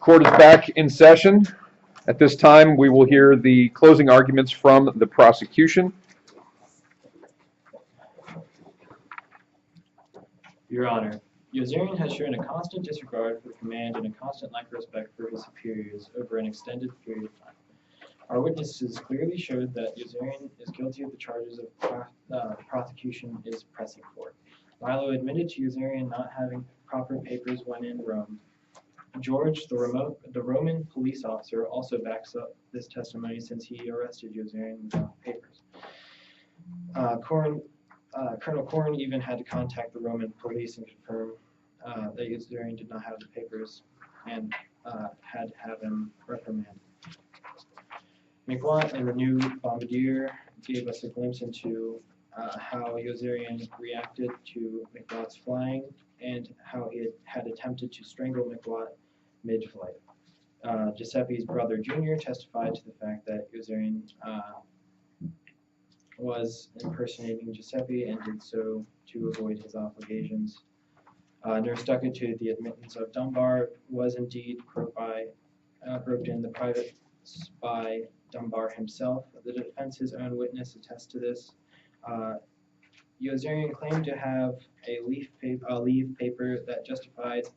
Court is back in session. At this time, we will hear the closing arguments from the prosecution. Your Honor, Yozerian has shown a constant disregard for command and a constant lack of respect for his superiors over an extended period of time. Our witnesses clearly showed that Yozerian is guilty of the charges of prosecution is pressing for. Milo admitted to Yozerian not having proper papers when in Rome. George, the Roman police officer, also backs up this testimony since he arrested Yozerian without papers. Colonel Corn even had to contact the Roman police and confirm that Yozerian did not have the papers and had to have him reprimanded. McWatt and the new bombardier gave us a glimpse into how Yozerian reacted to McWatt's flying and how he had attempted to strangle McWatt mid-flight. Giuseppe's brother Jr. testified to the fact that Yozerian was impersonating Giuseppe and did so to avoid his obligations. Nurse Duckett to the admittance of Dunbar was indeed groped in the private by Dunbar himself. The defense's own witness attests to this. Yozerian claimed to have a leave paper that justified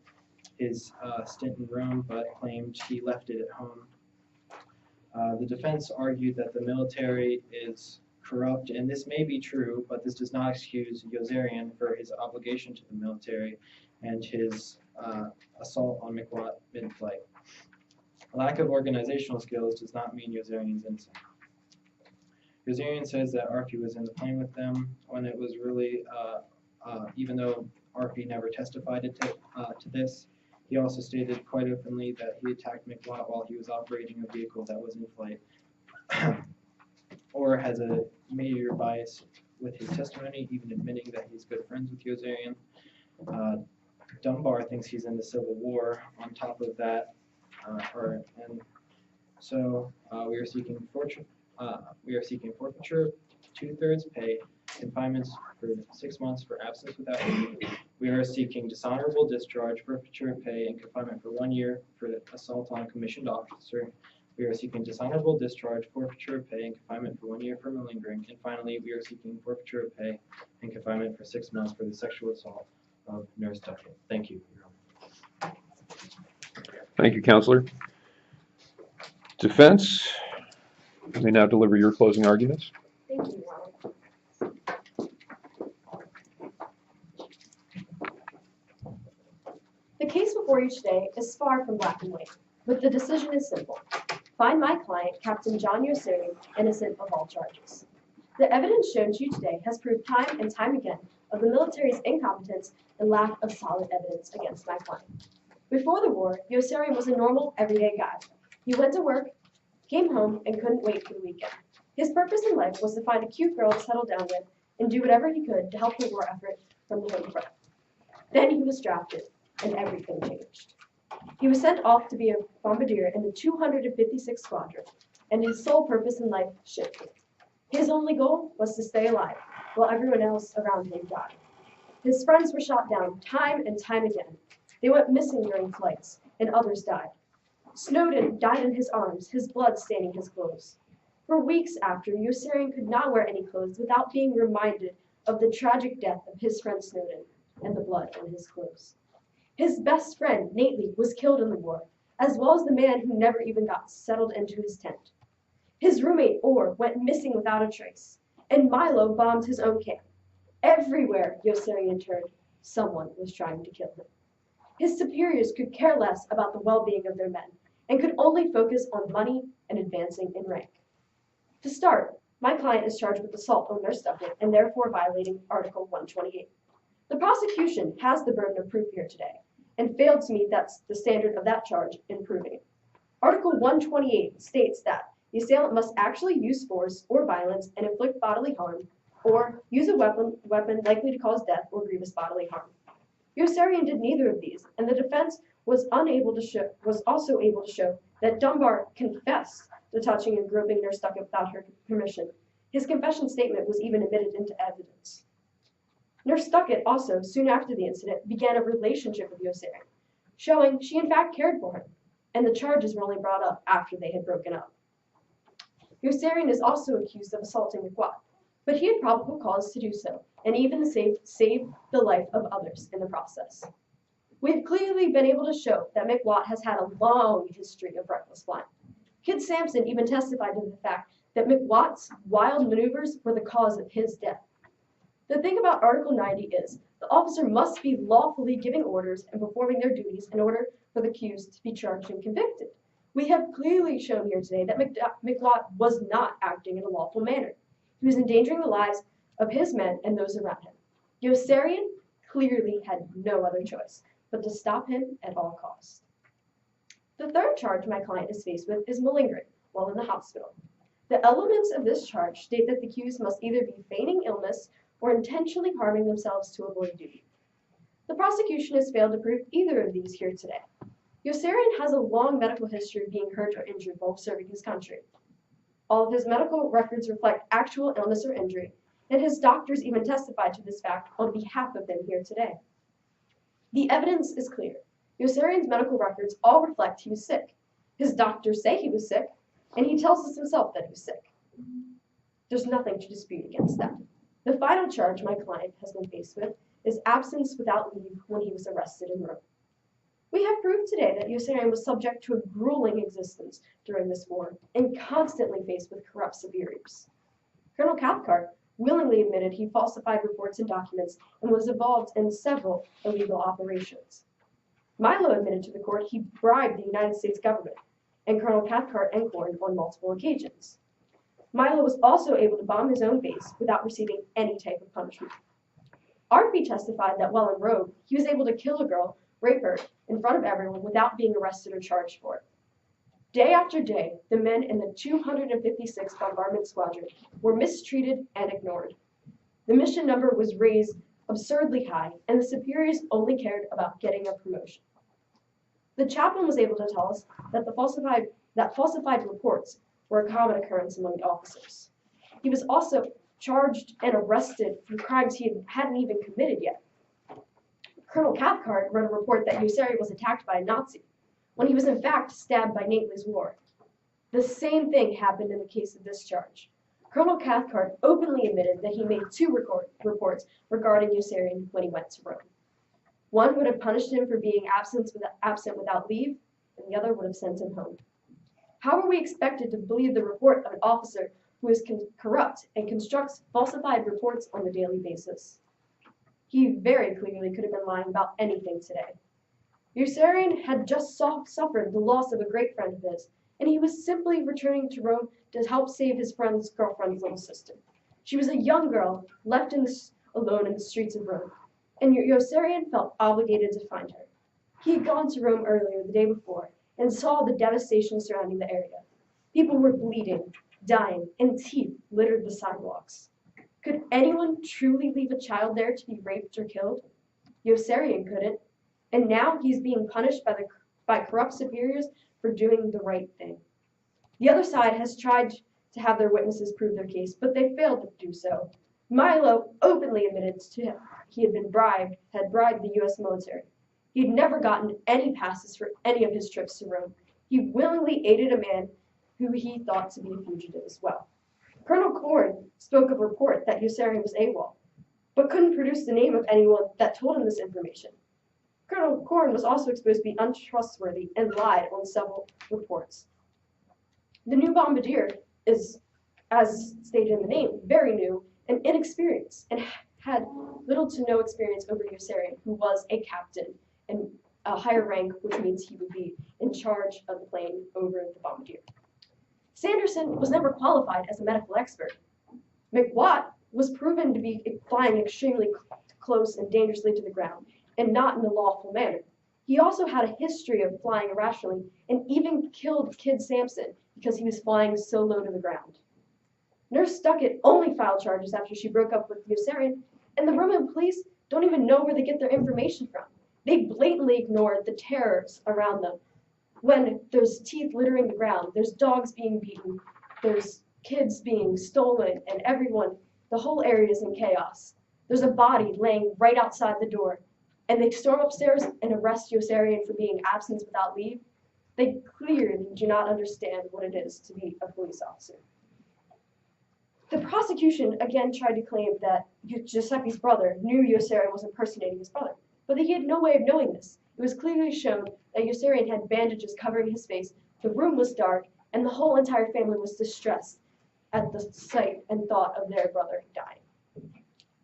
his stint in Rome, but claimed he left it at home. The defense argued that the military is corrupt, and this may be true, but this does not excuse Yozerian for his obligation to the military and his assault on McWatt mid-flight. Lack of organizational skills does not mean Yozerian's innocent. Yozerian says that Arfi was in the plane with them when it was really, even though Arfi never testified to this, he also stated quite openly that he attacked McWatt while he was operating a vehicle that was in flight, or has a major bias with his testimony, even admitting that he's good friends with Yozerian. Dunbar thinks he's in the Civil War. On top of that, we are seeking forfeiture, 2/3 pay, confinements for 6 months for absence without leave. We are seeking dishonorable discharge, forfeiture of pay, and confinement for 1 year for assault on a commissioned officer. We are seeking dishonorable discharge, forfeiture of pay, and confinement for 1 year for malingering. And finally, we are seeking forfeiture of pay and confinement for 6 months for the sexual assault of Nurse Duckett. Thank you, Your Honor. Thank you, Counselor. Defense, you may now deliver your closing arguments. Thank you, Your Honor. The case before you today is far from black and white, but the decision is simple. Find my client, Captain John Yozerian, innocent of all charges. The evidence shown to you today has proved time and time again of the military's incompetence and lack of solid evidence against my client. Before the war, Yozerian was a normal, everyday guy. He went to work, came home, and couldn't wait for the weekend. His purpose in life was to find a cute girl to settle down with and do whatever he could to help the war effort from the home front. Then he was drafted, and everything changed. He was sent off to be a bombardier in the 256th Squadron, and his sole purpose in life shifted. His only goal was to stay alive, while everyone else around him died. His friends were shot down time and time again. They went missing during flights, and others died. Snowden died in his arms, his blood staining his clothes. For weeks after, Yozerian could not wear any clothes without being reminded of the tragic death of his friend Snowden and the blood on his clothes. His best friend, Nately, was killed in the war, as well as the man who never even got settled into his tent. His roommate, Orr, went missing without a trace, and Milo bombed his own camp. Everywhere Yozerian turned, someone was trying to kill him. His superiors could care less about the well-being of their men, and could only focus on money and advancing in rank. To start, my client is charged with assault on Nurse Duckett and therefore violating Article 128. The prosecution has the burden of proof here today, and failed to meet the standard of that charge in proving it. Article 128 states that the assailant must actually use force or violence and inflict bodily harm, or use a weapon likely to cause death or grievous bodily harm. Yozerian did neither of these, and the defense was also able to show that Dunbar confessed to touching and groping Nurse Duckett without her permission. His confession statement was even admitted into evidence. Nurse Duckett also, soon after the incident, began a relationship with Yozerian, showing she in fact cared for him. and the charges were only brought up after they had broken up. Yossarian is also accused of assaulting McWatt, but he had probable cause to do so, and even saved the life of others in the process. We have clearly been able to show that McWatt has had a long history of reckless flying. Kid Sampson even testified to the fact that McWatt's wild maneuvers were the cause of his death. The thing about Article 90 is the officer must be lawfully giving orders and performing their duties in order for the accused to be charged and convicted. We have clearly shown here today that McWatt was not acting in a lawful manner. He was endangering the lives of his men and those around him. Yossarian clearly had no other choice but to stop him at all costs. The third charge my client is faced with is malingering while in the hospital. The elements of this charge state that the accused must either be feigning illness or intentionally harming themselves to avoid duty. The prosecution has failed to prove either of these here today. Yossarian has a long medical history of being hurt or injured while serving his country. All of his medical records reflect actual illness or injury, and his doctors even testified to this fact on behalf of him here today. The evidence is clear. Yossarian's medical records all reflect he was sick. His doctors say he was sick, and he tells us himself that he was sick. There's nothing to dispute against that. The final charge my client has been faced with is absence without leave when he was arrested in Rome. We have proved today that Yossarian was subject to a grueling existence during this war and constantly faced with corrupt superiors. Colonel Cathcart willingly admitted he falsified reports and documents and was involved in several illegal operations. Milo admitted to the court he bribed the United States government and Colonel Cathcart and Corn on multiple occasions. Milo was also able to bomb his own base without receiving any type of punishment. Artby testified that while in Rome, he was able to kill a girl, rape her, in front of everyone without being arrested or charged for it. Day after day, the men in the 256th Bombardment Squadron were mistreated and ignored. The mission number was raised absurdly high, and the superiors only cared about getting a promotion. The chaplain was able to tell us that falsified reports were a common occurrence among the officers. He was also charged and arrested for crimes he hadn't even committed yet. Colonel Cathcart wrote a report that Yossarian was attacked by a Nazi, when he was in fact stabbed by Nately's War. The same thing happened in the case of this charge. Colonel Cathcart openly admitted that he made two reports regarding Yossarian when he went to Rome. One would have punished him for being absent without leave, and the other would have sent him home. How are we expected to believe the report of an officer who is corrupt and constructs falsified reports on a daily basis? He very clearly could have been lying about anything today. Yossarian had just suffered the loss of a great friend of his, and he was simply returning to Rome to help save his friend's girlfriend's little sister. She was a young girl left alone in the streets of Rome, and Yossarian felt obligated to find her. He had gone to Rome earlier the day before and saw the devastation surrounding the area. People were bleeding, dying, and teeth littered the sidewalks. Could anyone truly leave a child there to be raped or killed? Yossarian couldn't, and now he's being punished by corrupt superiors for doing the right thing. The other side has tried to have their witnesses prove their case, but they failed to do so. Milo openly admitted to him he had bribed the U.S. military. He'd never gotten any passes for any of his trips to Rome. He willingly aided a man who he thought to be a fugitive as well. Colonel Corn spoke of a report that Yossarian was AWOL, but couldn't produce the name of anyone that told him this information. Colonel Corn was also exposed to be untrustworthy and lied on several reports. The new bombardier is, as stated in the name, very new and inexperienced, and had little to no experience over Yossarian, who was a captain and a higher rank, which means he would be in charge of the plane over the bombardier. Sanderson was never qualified as a medical expert. McWatt was proven to be flying extremely close and dangerously to the ground, and not in a lawful manner. He also had a history of flying irrationally and even killed Kid Sampson because he was flying so low to the ground. Nurse Stuckett only filed charges after she broke up with Yossarian, and the Roman police don't even know where they get their information from. They blatantly ignored the terrors around them. When there's teeth littering the ground, there's dogs being beaten, there's kids being stolen, and the whole area is in chaos. There's a body laying right outside the door, and they storm upstairs and arrest Yossarian for being absent without leave. They clearly do not understand what it is to be a police officer. The prosecution again tried to claim that Giuseppe's brother knew Yossarian was impersonating his brother, but he had no way of knowing this. It was clearly shown that Yossarian had bandages covering his face, the room was dark, and the whole entire family was distressed at the sight and thought of their brother dying.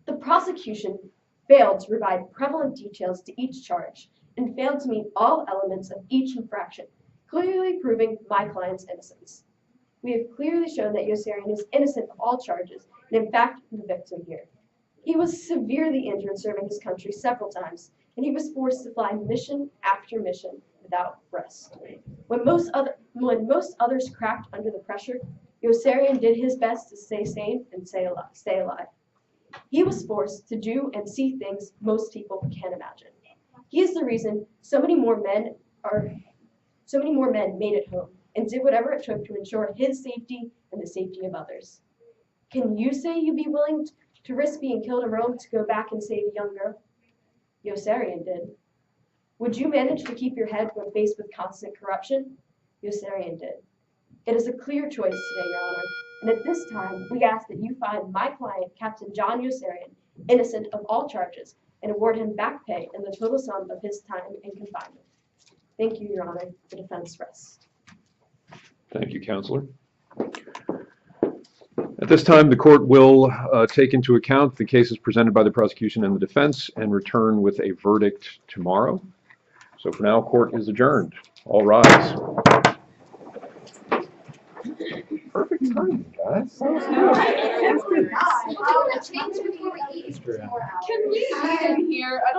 The prosecution failed to provide prevalent details to each charge and failed to meet all elements of each infraction, clearly proving my client's innocence. We have clearly shown that Yossarian is innocent of all charges, and in fact, the victim here. He was severely injured serving his country several times, and he was forced to fly mission after mission without rest. When most others cracked under the pressure, Yossarian did his best to stay sane and stay alive. He was forced to do and see things most people can't imagine. He is the reason so many more men made it home and did whatever it took to ensure his safety and the safety of others. Can you say you'd be willing to risk being killed in Rome to go back and save a young girl? Yossarian did. Would you manage to keep your head when faced with constant corruption? Yossarian did. It is a clear choice today, Your Honor, and at this time, we ask that you find my client, Captain John Yossarian, innocent of all charges and award him back pay and the total sum of his time in confinement. Thank you, Your Honor. The defense rests. Thank you, Counselor. At this time, the court will take into account the cases presented by the prosecution and the defense and return with a verdict tomorrow. So for now, court is adjourned. All rise. Perfect timing, guys. Can we eat in here? I don't